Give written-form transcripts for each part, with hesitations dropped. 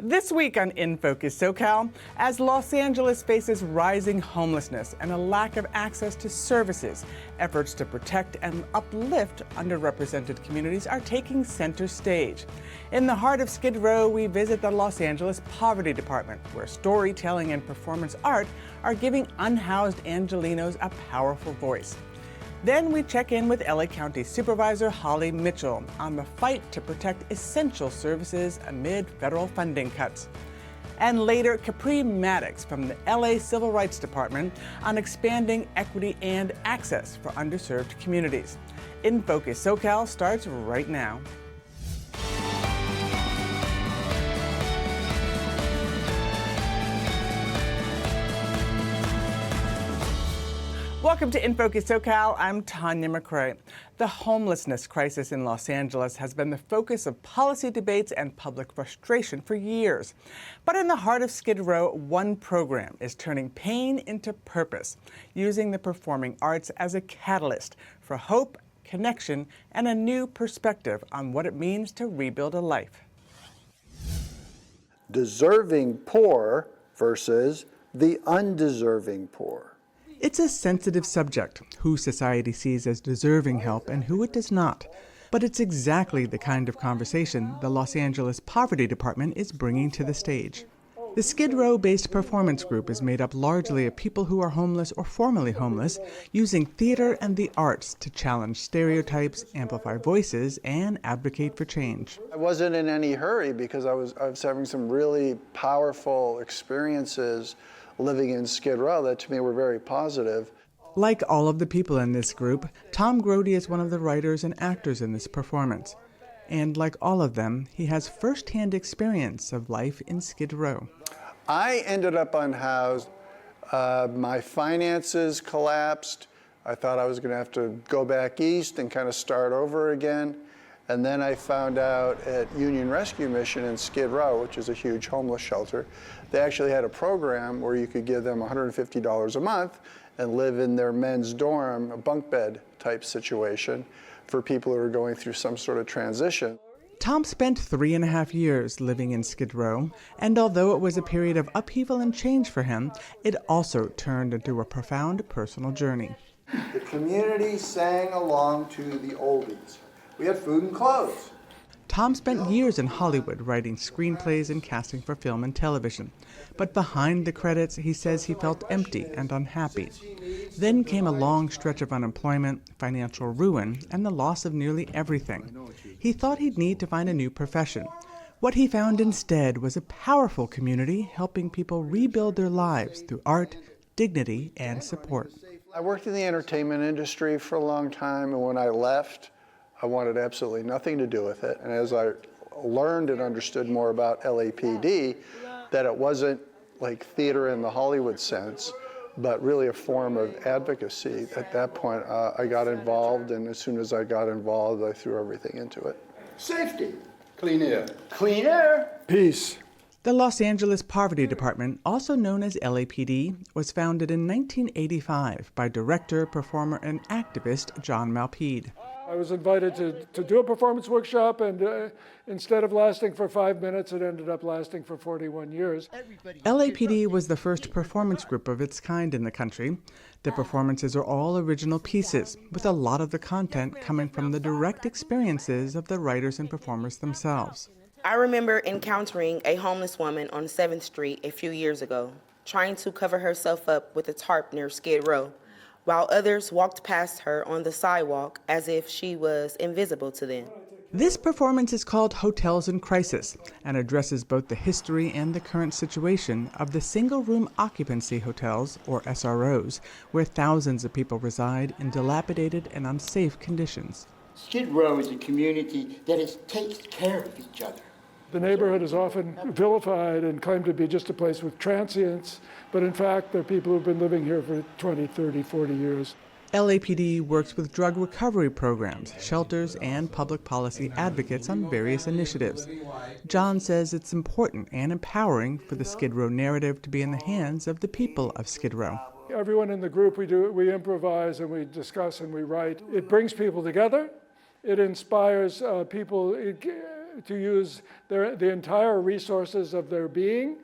This week on In Focus SoCal, as Los Angeles faces rising homelessness and a lack of access to services, efforts to protect and uplift underrepresented communities are taking center stage. In the heart of Skid Row, we visit the Los Angeles Poverty Department, where storytelling and performance art are giving unhoused Angelenos a powerful voice. Then we check in with LA County Supervisor Holly Mitchell on the fight to protect essential services amid federal funding cuts. And later, Capri Maddox from the LA Civil Rights Department on expanding equity and access for underserved communities. In Focus SoCal starts right now. Welcome to In Focus SoCal. I'm Tanya McRae. The homelessness crisis in Los Angeles has been the focus of policy debates and public frustration for years. But in the heart of Skid Row, one program is turning pain into purpose, using the performing arts as a catalyst for hope, connection, and a new perspective on what it means to rebuild a life. Deserving poor versus the undeserving poor. It's a sensitive subject, who society sees as deserving help and who it does not. But it's exactly the kind of conversation the Los Angeles Poverty Department is bringing to the stage. The Skid Row-based performance group is made up largely of people who are homeless or formerly homeless, using theater and the arts to challenge stereotypes, amplify voices, and advocate for change. I wasn't in any hurry because I was having some really powerful experiences living in Skid Row that to me were very positive. Like all of the people in this group, Tom Grody is one of the writers and actors in this performance. And like all of them, he has first-hand experience of life in Skid Row. I ended up unhoused. My finances collapsed. I thought I was going to have to go back east and kind of start over again. And then I found out at Union Rescue Mission in Skid Row, which is a huge homeless shelter, they actually had a program where you could give them $150 a month and live in their men's dorm, a bunk bed type situation for people who are going through some sort of transition. Tom spent 3.5 years living in Skid Row, and although it was a period of upheaval and change for him, it also turned into a profound personal journey. The community sang along to the oldies. We had food and clothes. Tom spent years in Hollywood writing screenplays and casting for film and television. But behind the credits, he says he felt empty and unhappy. Then came a long stretch of unemployment, financial ruin, and the loss of nearly everything. He thought he'd need to find a new profession. What he found instead was a powerful community helping people rebuild their lives through art, dignity, and support. I worked in the entertainment industry for a long time, and when I left, I wanted absolutely nothing to do with it. And as I learned and understood more about LAPD, that it wasn't like theater in the Hollywood sense, but really a form of advocacy. At that point, I got involved, and as soon as I got involved, I threw everything into it. Safety, clean air. Clean air. Peace. The Los Angeles Poverty Department, also known as LAPD, was founded in 1985 by director, performer, and activist John Malpede. I was invited to do a performance workshop, and instead of lasting for 5 minutes, it ended up lasting for 41 years. LAPD was the first performance group of its kind in the country. The performances are all original pieces, with a lot of the content coming from the direct experiences of the writers and performers themselves. I remember encountering a homeless woman on 7th Street a few years ago, trying to cover herself up with a tarp near Skid Row, while others walked past her on the sidewalk as if she was invisible to them. This performance is called Hotels in Crisis and addresses both the history and the current situation of the single-room occupancy hotels, or SROs, where thousands of people reside in dilapidated and unsafe conditions. Skid Row is a community that takes care of each other. The neighborhood is often vilified and claimed to be just a place with transients, but in fact, there are people who've been living here for 20, 30, 40 years. LAPD works with drug recovery programs, shelters, and public policy advocates on various initiatives. John says it's important and empowering for the Skid Row narrative to be in the hands of the people of Skid Row. Everyone in the group, we improvise and we discuss and we write. It brings people together. It inspires people. to use the entire resources of their being.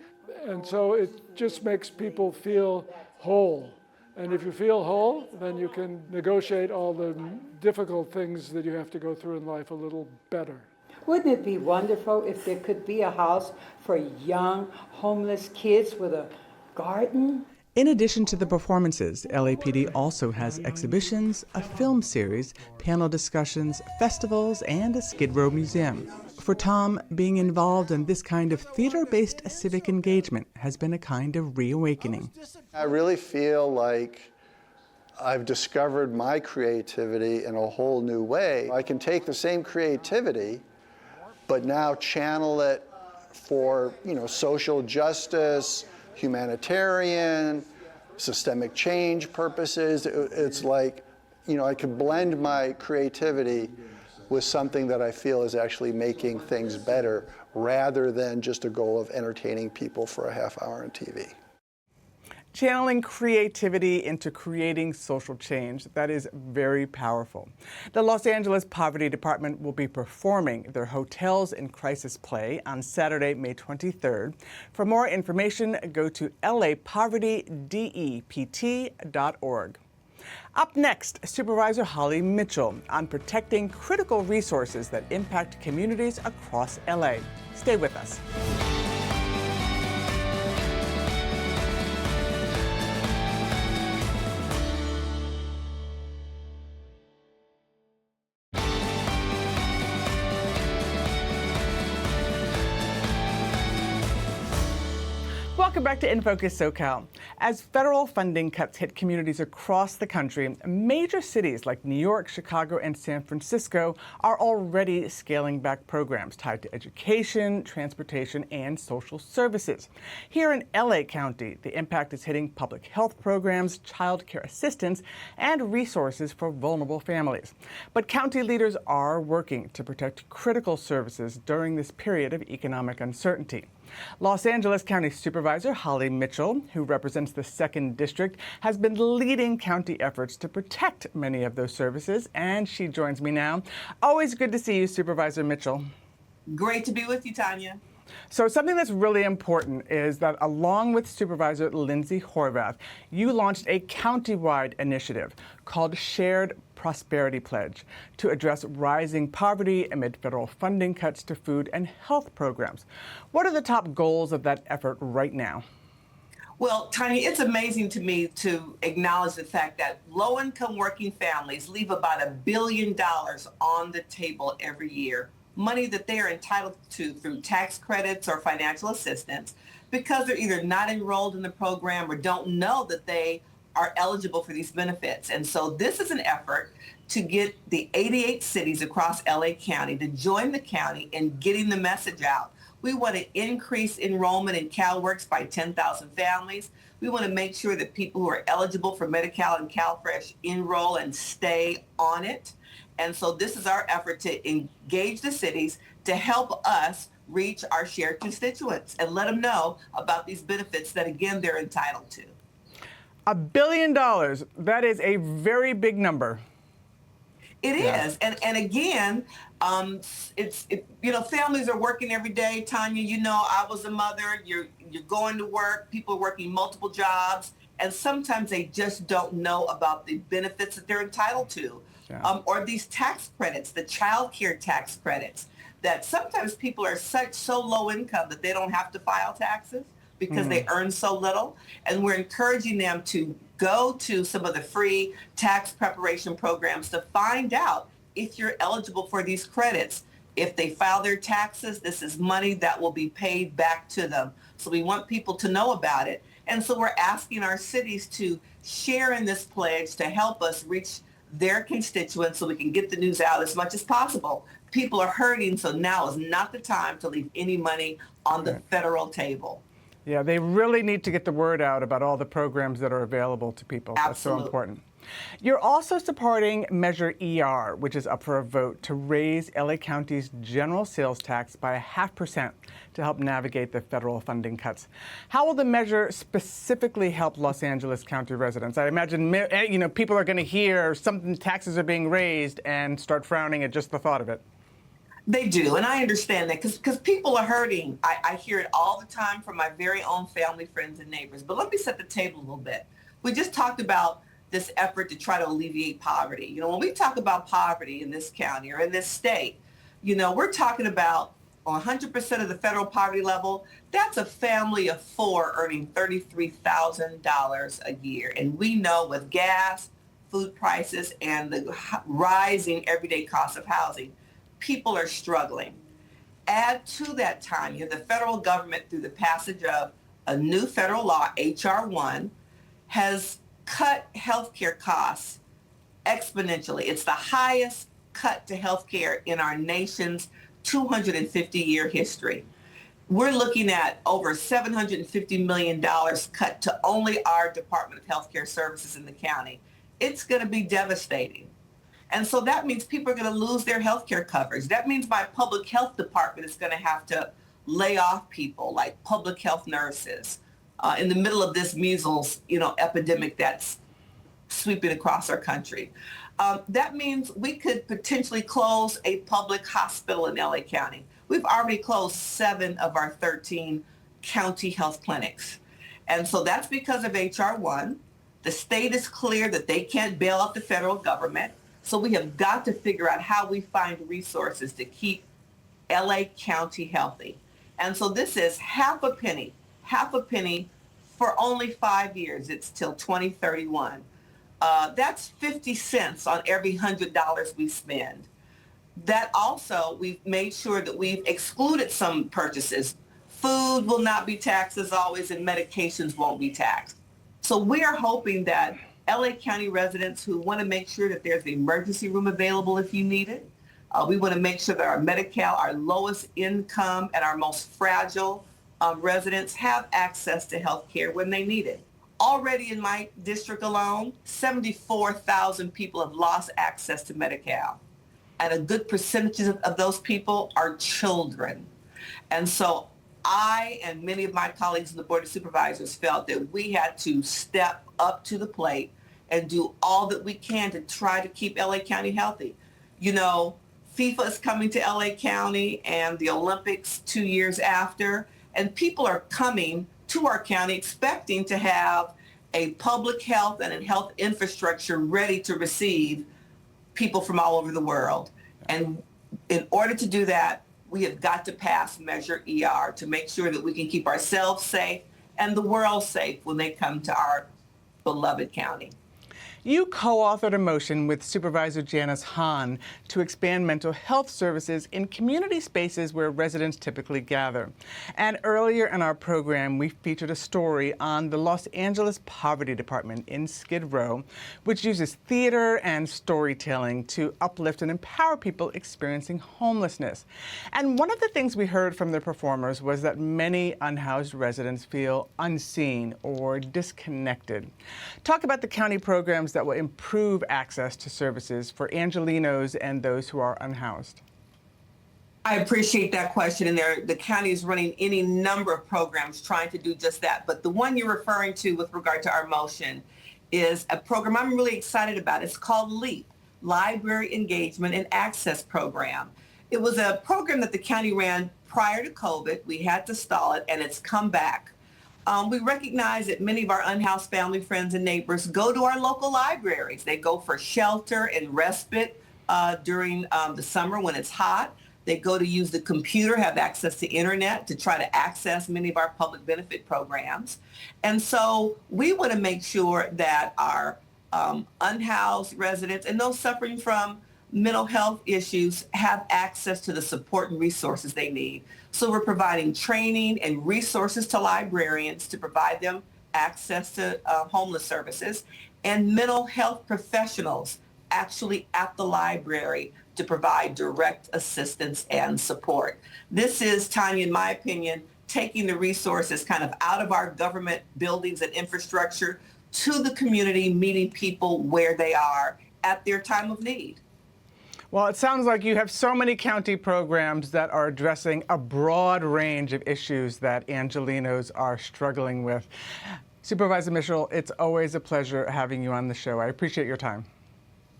And so it just makes people feel whole. And if you feel whole, then you can negotiate all the difficult things that you have to go through in life a little better. Wouldn't it be wonderful if there could be a house for young homeless kids with a garden? In addition to the performances, LAPD also has exhibitions, a film series, panel discussions, festivals, and a Skid Row museum. For Tom, being involved in this kind of theater-based civic engagement has been a kind of reawakening. I really feel like I've discovered my creativity in a whole new way. I can take the same creativity, but now channel it for, social justice, humanitarian, systemic change purposes. It's like, I could blend my creativity with something that I feel is actually making things better rather than just a goal of entertaining people for a half hour on TV. Channeling creativity into creating social change, that is very powerful. The Los Angeles Poverty Department will be performing their Hotels in Crisis play on Saturday, May 23rd. For more information, go to lapovertydept.org. Up next, Supervisor Holly Mitchell on protecting critical resources that impact communities across LA. Stay with us. Welcome back to In Focus SoCal. As federal funding cuts hit communities across the country, major cities like New York, Chicago, and San Francisco are already scaling back programs tied to education, transportation, and social services. Here in LA County, the impact is hitting public health programs, childcare assistance, and resources for vulnerable families. But county leaders are working to protect critical services during this period of economic uncertainty. Los Angeles County Supervisor Holly Mitchell, who represents the 2nd District, has been leading county efforts to protect many of those services, and she joins me now. Always good to see you, Supervisor Mitchell. Great to be with you, Tanya. So something that's really important is that along with Supervisor Lindsay Horvath, you launched a countywide initiative called Shared Prosperity Pledge to address rising poverty amid federal funding cuts to food and health programs. What are the top goals of that effort right now? Well, Tanya, it's amazing to me to acknowledge the fact that low-income working families leave about $1 billion on the table every year, money that they are entitled to through tax credits or financial assistance, because they're either not enrolled in the program or don't know that they are eligible for these benefits. And so this is an effort to get the 88 cities across LA County to join the county in getting the message out. We want to increase enrollment in CalWORKs by 10,000 families. We want to make sure that people who are eligible for Medi-Cal and CalFresh enroll and stay on it. And so this is our effort to engage the cities to help us reach our shared constituents and let them know about these benefits that, again, they're entitled to. $1 billion, that is a very big number. It is. And again, families are working every day. Tanya, I was a mother. You're going to work. People are working multiple jobs. And sometimes they just don't know about the benefits that they're entitled to. Yeah. Or these tax credits, the childcare tax credits, that sometimes people are so low income that they don't have to file taxes because they earn so little. And we're encouraging them to go to some of the free tax preparation programs to find out if you're eligible for these credits. If they file their taxes, this is money that will be paid back to them. So we want people to know about it. And so we're asking our cities to share in this pledge to help us reach their constituents so we can get the news out as much as possible. People are hurting, so now is not the time to leave any money on the federal table. Yeah, they really need to get the word out about all the programs that are available to people. Absolutely. That's so important. You're also supporting Measure ER, which is up for a vote to raise LA County's general sales tax by 0.5% to help navigate the federal funding cuts. How will the measure specifically help Los Angeles County residents? I imagine, people are going to hear something, taxes are being raised, and start frowning at just the thought of it. They do, and I understand that because people are hurting. I hear it all the time from my very own family, friends, and neighbors. But let me set the table a little bit. We just talked about this effort to try to alleviate poverty. You know, when we talk about poverty in this county or in this state, you know, we're talking about 100% of the federal poverty level. That's a family of 4 earning $33,000 a year. And we know with gas, food prices, and the rising everyday cost of housing, people are struggling. Add to that, Tanya, the federal government, through the passage of a new federal law, H.R. 1, has cut healthcare costs exponentially. It's the highest cut to healthcare in our nation's 250-year history. We're looking at over $750 million cut to only our Department of Healthcare Services in the county. It's going to be devastating. And so that means people are going to lose their health care coverage. That means my public health department is going to have to lay off people like public health nurses in the middle of this measles, epidemic that's sweeping across our country. That means we could potentially close a public hospital in LA County. We've already closed 7 of our 13 county health clinics. And so that's because of H.R. 1. The state is clear that they can't bail out the federal government. So we have got to figure out how we find resources to keep LA County healthy. And so this is half a penny for only 5 years. It's till 2031. That's 50 cents on every $100 we spend. That also, we've made sure that we've excluded some purchases. Food will not be taxed as always, and medications won't be taxed. So we are hoping that LA County residents who want to make sure that there's an emergency room available if you need it. We want to make sure that our Medi-Cal, our lowest income and our most fragile residents have access to health care when they need it. Already in my district alone, 74,000 people have lost access to Medi-Cal. And a good percentage of those people are children. And so I and many of my colleagues in the Board of Supervisors felt that we had to step up to the plate and do all that we can to try to keep LA County healthy. You know, FIFA is coming to LA County and the Olympics 2 years after, and people are coming to our county expecting to have a public health and a health infrastructure ready to receive people from all over the world. And in order to do that, we have got to pass Measure ER to make sure that we can keep ourselves safe and the world safe when they come to our beloved county. You co-authored a motion with Supervisor Janice Hahn to expand mental health services in community spaces where residents typically gather. And earlier in our program, we featured a story on the Los Angeles Poverty Department in Skid Row, which uses theater and storytelling to uplift and empower people experiencing homelessness. And one of the things we heard from the performers was that many unhoused residents feel unseen or disconnected. Talk about the county programs that will improve access to services for Angelenos and those who are unhoused. I appreciate that question, and the county is running any number of programs trying to do just that. But the one you're referring to with regard to our motion is a program I'm really excited about. It's called LEAP, Library Engagement and Access Program. It was a program that the county ran prior to COVID. We had to stall it, and it's come back. We recognize that many of our unhoused family, friends, and neighbors go to our local libraries. They go for shelter and respite during the summer when it's hot. They go to use the computer, have access to internet to try to access many of our public benefit programs. And so we want to make sure that our unhoused residents and those suffering from mental health issues have access to the support and resources they need. So we're providing training and resources to librarians to provide them access to homeless services, and mental health professionals actually at the library to provide direct assistance and support. This is, Tanya, in my opinion, taking the resources kind of out of our government buildings and infrastructure to the community, meeting people where they are at their time of need. Well, it sounds like you have so many county programs that are addressing a broad range of issues that Angelenos are struggling with. Supervisor Mitchell, it's always a pleasure having you on the show. I appreciate your time.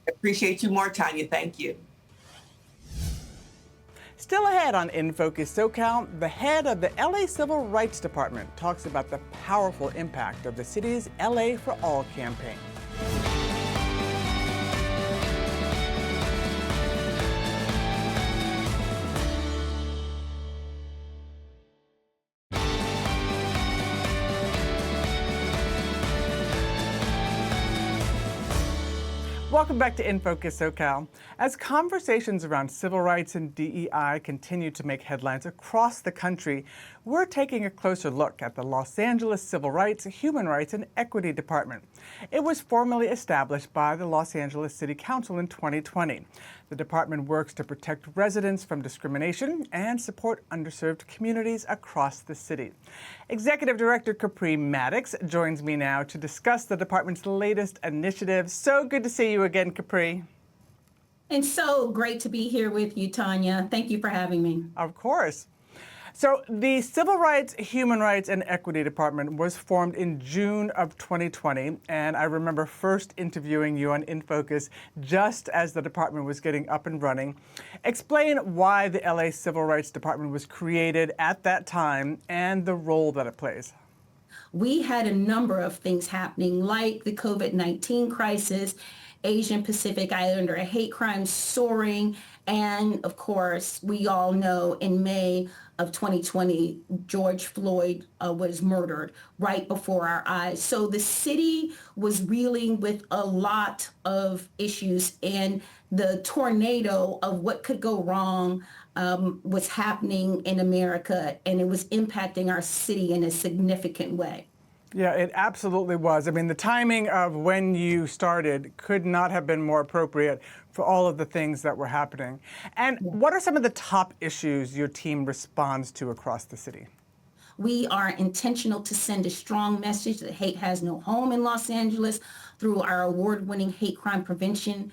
I appreciate you more, Tanya. Thank you. Still ahead on In Focus SoCal, the head of the LA Civil Rights Department talks about the powerful impact of the city's LA for All campaign. Welcome back to In Focus SoCal. As conversations around civil rights and DEI continue to make headlines across the country, we're taking a closer look at the Los Angeles Civil Rights, Human Rights, and Equity Department. It was formally established by the Los Angeles City Council in 2020. The department works to protect residents from discrimination and support underserved communities across the city. Executive Director Capri Maddox joins me now to discuss the department's latest initiative. So good to see you again, Capri. And so great to be here with you, Tanya. Thank you for having me. Of course. So the Civil Rights, Human Rights, and Equity Department was formed in June of 2020, and I remember first interviewing you on In Focus just as the department was getting up and running. Explain why the LA Civil Rights Department was created at that time and the role that it plays. We had a number of things happening, like the COVID-19 crisis, Asian Pacific Islander hate crimes soaring, and of course, we all know in May of 2020, George Floyd was murdered right before our eyes. So the city was reeling with a lot of issues, and the tornado of what could go wrong was happening in America, and it was impacting our city in a significant way. Yeah, it absolutely was. I mean, the timing of when you started could not have been more appropriate for all of the things that were happening. And what are some of the top issues your team responds to across the city? We are intentional to send a strong message that hate has no home in Los Angeles through our award-winning hate crime prevention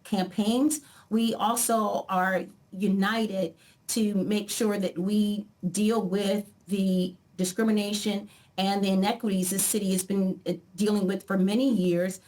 campaigns. We also are united to make sure that we deal with the discrimination and the inequities the city has been dealing with for many years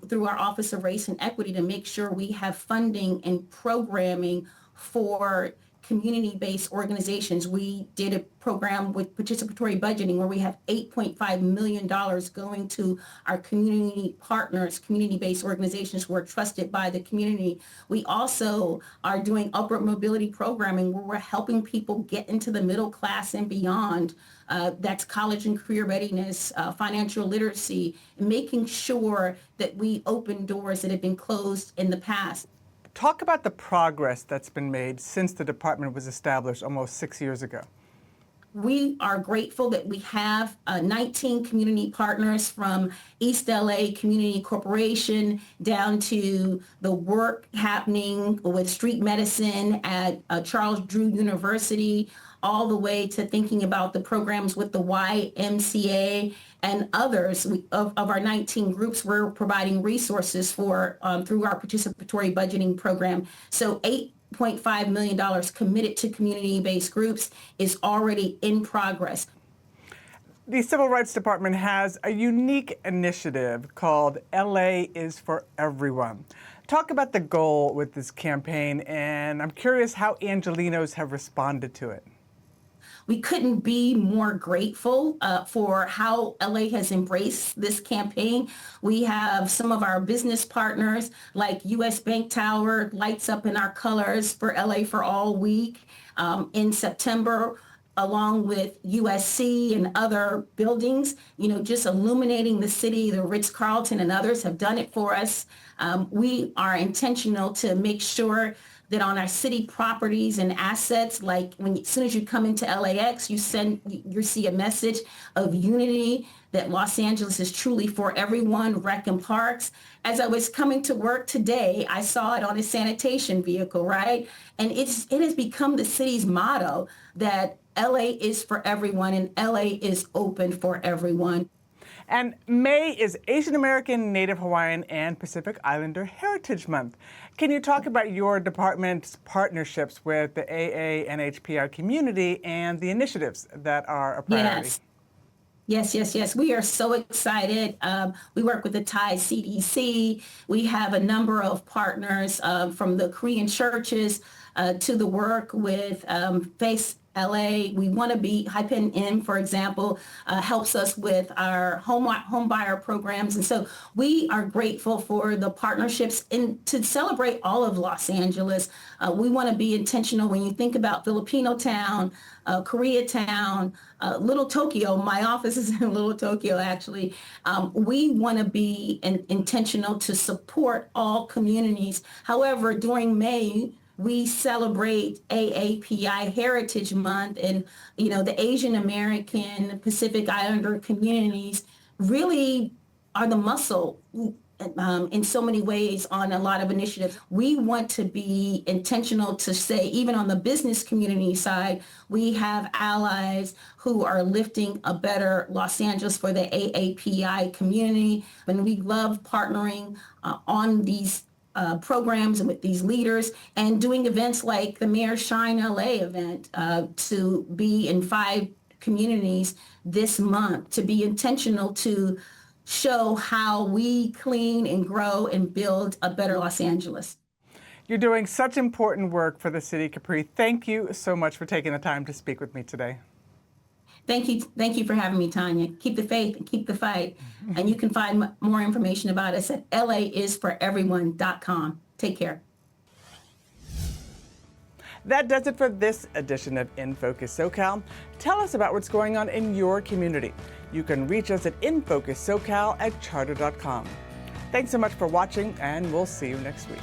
through our Office of Race and Equity to make sure we have funding and programming for community-based organizations. We did a program with participatory budgeting where we have $8.5 million going to our community partners, community-based organizations who are trusted by the community. We also are doing upward mobility programming where we're helping people get into the middle class and beyond. That's college and career readiness, financial literacy, and making sure that we open doors that have been closed in the past. Talk about the progress that's been made since the department was established almost 6 years ago. We are grateful that we have 19 community partners from East LA Community Corporation down to the work happening with street medicine at Charles Drew University, all the way to thinking about the programs with the YMCA and others. Of our 19 groups, we're providing resources for through our participatory budgeting program. So $8.5 million committed to community-based groups is already in progress. The Civil Rights Department has a unique initiative called LA is for Everyone. Talk about the goal with this campaign, and I'm curious how Angelenos have responded to it. We couldn't be more grateful for how LA has embraced this campaign. We have some of our business partners like US Bank Tower lights up in our colors for LA for All Week in September, along with USC and other buildings, just illuminating the city. The Ritz-Carlton and others have done it for us. We are intentional to make sure that on our city properties and assets, like as soon as you come into LAX, you see a message of unity, that Los Angeles is truly for everyone, rec and parks. As I was coming to work today, I saw it on a sanitation vehicle, right? And it has become the city's motto that LA is for everyone and LA is open for everyone. And May is Asian American, Native Hawaiian, and Pacific Islander Heritage Month. Can you talk about your department's partnerships with the AA and HPR community and the initiatives that are a priority? Yes, yes, yes. We are so excited. We work with the Thai CDC. We have a number of partners from the Korean churches to the work with Face LA. We want to be Hypen In, for example, helps us with our home buyer programs. And so we are grateful for the partnerships and to celebrate all of Los Angeles. We want to be intentional when you think about Filipino Town, Koreatown, Little Tokyo. My office is in Little Tokyo, actually. We want to be intentional to support all communities. However, during May, we celebrate AAPI Heritage Month, and the Asian American, Pacific Islander communities really are the muscle in so many ways on a lot of initiatives. We want to be intentional to say, even on the business community side, we have allies who are lifting a better Los Angeles for the AAPI community, and we love partnering on these programs and with these leaders and doing events like the Mayor Shine LA event to be in 5 communities this month, to be intentional to show how we clean and grow and build a better Los Angeles. You're doing such important work for the city, Capri. Thank you so much for taking the time to speak with me today. Thank you for having me, Tanya. Keep the faith and keep the fight. And you can find more information about us at laisforeveryone.com. Take care. That does it for this edition of In Focus SoCal. Tell us about what's going on in your community. You can reach us at infocussocal@charter.com. Thanks so much for watching, and we'll see you next week.